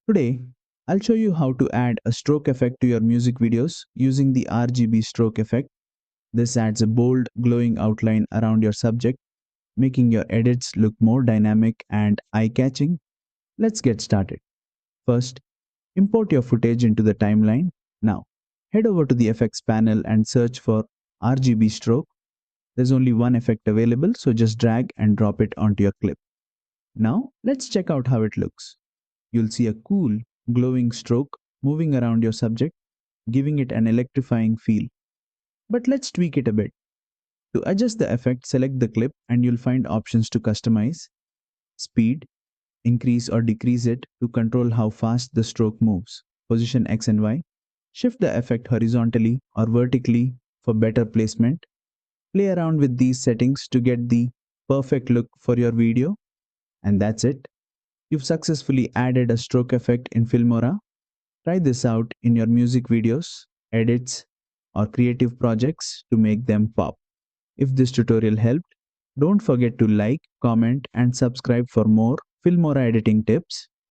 Today, I'll show you how to add a stroke effect to your music videos using the RGB stroke effect. This adds a bold, glowing outline around your subject, making your edits look more dynamic and eye-catching. Let's get started. First, import your footage into the timeline. Now, head over to the effects panel and search for RGB stroke. There's only one effect available, so just drag and drop it onto your clip. Now, let's check out how it looks. You'll see a cool, glowing stroke moving around your subject, giving it an electrifying feel. But let's tweak it a bit. To adjust the effect, select the clip and you'll find options to customize: speed, increase or decrease it to control how fast the stroke moves, position X and Y, shift the effect horizontally or vertically for better placement. Play around with these settings to get the perfect look for your video. And that's it. You've successfully added a stroke effect in Filmora. Try this out in your music videos, edits, or creative projects to make them pop. If this tutorial helped, don't forget to like, comment, and subscribe for more Filmora editing tips.